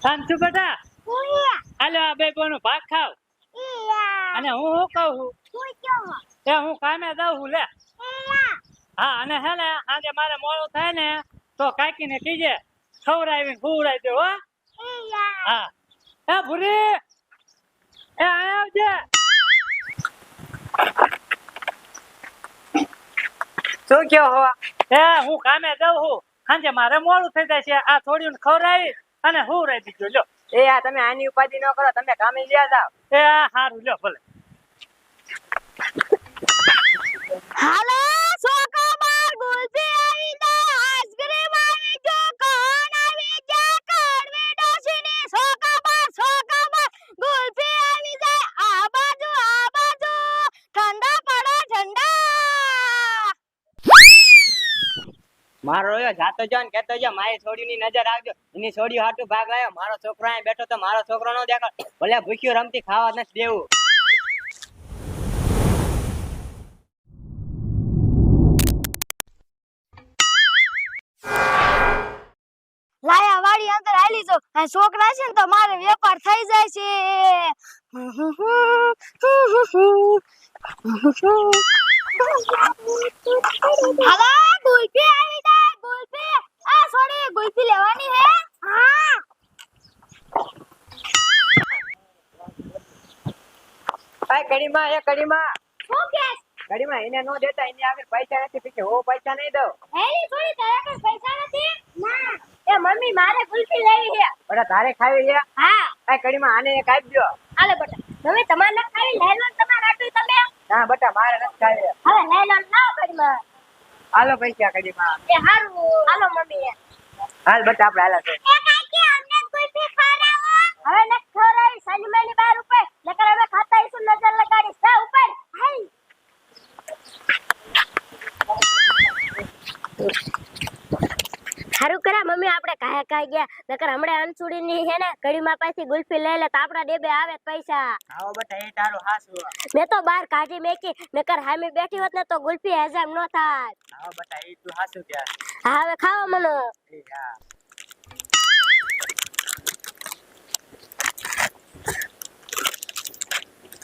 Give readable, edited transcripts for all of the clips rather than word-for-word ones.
શાંતુ બેટા હાલો આ બે બોનો ભાગ ખાવ અને હું શું કહું એ હું કામે જાઉં છું લે હા અને હે ને આજે મારે મોડું થાય ને તો કાકીને કીજે ખવડાવીને ખવડાવી દે હો હા એ ભૂરી એ આયા આવજે શું કયો હો? એ હું કામે જાઉં છું સાંજે મારે મોડું થઈ જાય છે આ થોડીને ખવડાવી અને ખવડાવી દીધું લ્યો એ આ તમે આની ઉપાધિ ન કરો, તમે કામે લ્યા જાવ. એ સારું લ્યો ભલે હાલો સોકા બાર ગુલફી આવી તો આઈસ્ક્રીમ આવી જો કોણ આવી જા કડવે ડોસીની સોકા બાર ગુલફી આવી જાય આ બાજુ ઠંડા પડો ઠંડા. મારો રોયો જાતો જો ને કહેતો જો મારી છોડીની નજર રાખજો, એની છોડી હાટુ ભાગ લાયો. મારો છોકરો અહીં બેઠો તો મારો છોકરો નો દેખાડ, ભલે ભૂખ્યો રમતી ખાવા નથી દેવું. લાયા વાડી અંદર હાલી જો આ છોકરા છે ને તો મારે વેપાર થઈ જાય છે. હાલો ગુલફી આવી જાય ગુલફી આ છોડી ગુલફી લેવાની હે હા એ કડીમાં શું કે કડીમાં એને નો દેતા, એની આગળ પૈસા નથી, પીછે હું પૈસા નહીં દઉં. હેલી છોડી તારા પાસે પૈસા નથી ના એ મમ્મી મારે ગુલફી લેવી છે બટા તારે ખાવી લે. હા એ કડીમાં આને એક આપજો. હાલે બટા તમે તમારે ન ખાવી લઈ લો તમારે આટલું તમે ના બટા મારે નથી ખાવી. હવે લઈ લો લાવ કડીમાં હાલો પૈસા કડીમાં. એ હારું હાલો મમ્મી હાલ બટા આપણે હાલા છે. એ કાકી અમને ગુલફી ખવડાવો હવે ન ખવડાવી સંજમેની બાર ઉપર નકર હવે ખાતા ઈસુ નજર લગાડી સા ઉપર હાલ હારું કરા મમ્મી આપણે કાયા કાઈ ગયા નકર હમણે અનસુડીની હે ને કડીમાં પાછી ગુલ્ફી લઈ લે તો આપડા ડેબે આવે પૈસા. આવો બટા એ તારું હાસુ. મેં તો બહાર કાઢી મેકી નકર હામી બેઠી હોત ને તો ગુલ્ફી હજામ નો થાત. આવો બટા એ તું હાસુ કે. હા હવે ખાવા મનો. એ હા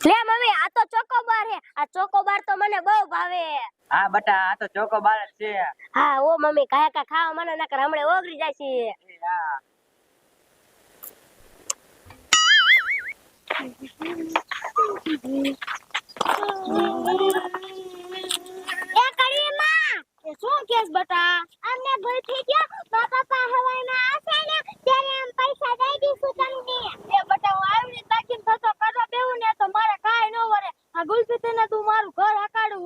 લે મમ્મી આ તો ચોકોબાર હે આ ચોકોબાર તો મને બહુ ભાવે. હા બટા આ તો ચોકો બાર જ છે. હા ઓ મમ્મી કાયા કા ખાવા મને નકર હમણે ઓગળી જાય છે. એ હા એ કડીમાં એ શું કેસ બટા અમને ગુલ્ફી દયો મા પપ્પા હવાઈમાં આવશે ને ત્યારે આમ પૈસા દઈ દીશું તમને. એ બટા હું આવી બાકીન થતો કરવા બેહું ને તો મારે કાઈ ન વરે આ ગુલ્ફી તને તું મારું ઘર હકાડું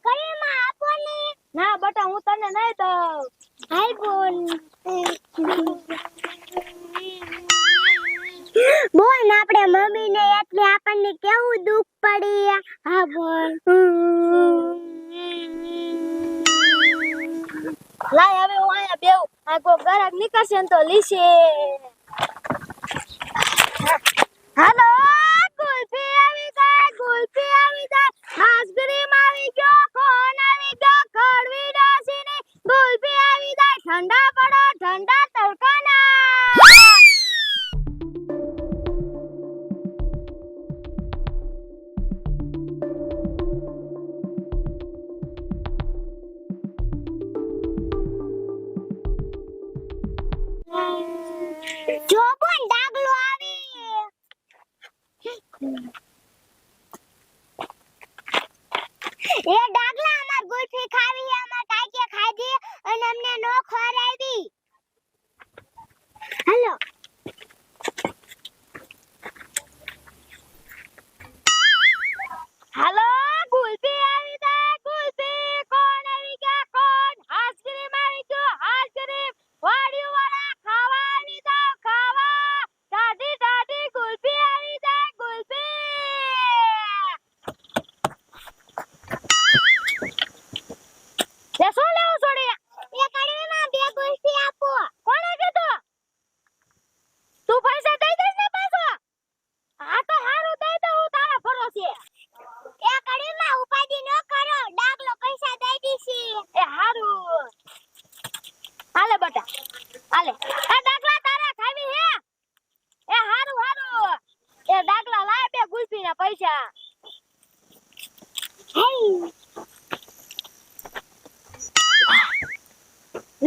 કડીમાં આપો ને ના બટા હું તને નહીં દઉં. હાય બોન બોલ આપણે મમ્મી ને એટલે આપણને કેવું દુખ પડી. હા બોલ લાય હવે હું આયા બેવ આ કો ગરાક નીકળશે ને તો લીશે. હાલો ગુલ્ફી આવી જાય આઈસ્ક્રીમ આવી ગયો કોણ આવી ગયો કડવી ડોસીની ગુલ્ફી આવી જાય ઠંડા પડો ઠંડા તડકાના. જો પણ ડાગલો આવી એ ડાગલા અમાર ગુલ્ફી ખાવી હે અમાર કાકે ખાધી અને અમને નો ખવડાવી. હાલો હાલો ગુલ્ફી આવી જાય ગુલ્ફી કોણ આવી ગયા કોણ આઈસ્ક્રીમ આવી ગયો આઈસ્ક્રીમ વાડીઓ વાળા ખાવા આવી જાવ ખાવા દાદી દાદી ગુલ્ફી આવી જાય ગુલ્ફી.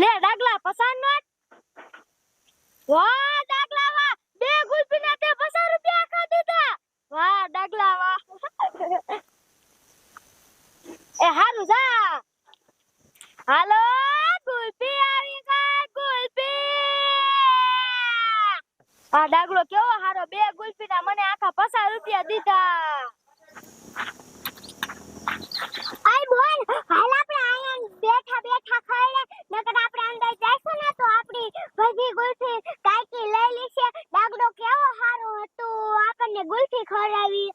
લે ડાગલા પસાર નોટ. વાહ ડાગલા વાહ, 2 ગુલ્ફીના તે 50 રૂપિયા ખા દીધા. વાહ ડાગલા વાહ. એ હારું જા. હાલો ગુલ્ફી આવી ગઈ ગુલ્ફી. આ ડાગલો કેવો હારો, 2 ગુલ્ફીના મને આખા 50 રૂપિયા દીધા. આય બોલ, હાલ આપણે અહીંયા બેઠા ખાઈ લે, નકર આપણે અંદર જઈશું ને તો આપણી બધી ગુલ્ફી કાકી લઈ લેશે. ડાગલો કેવો હારો હતો, આપણને ગુલ્ફી ખવડાવી.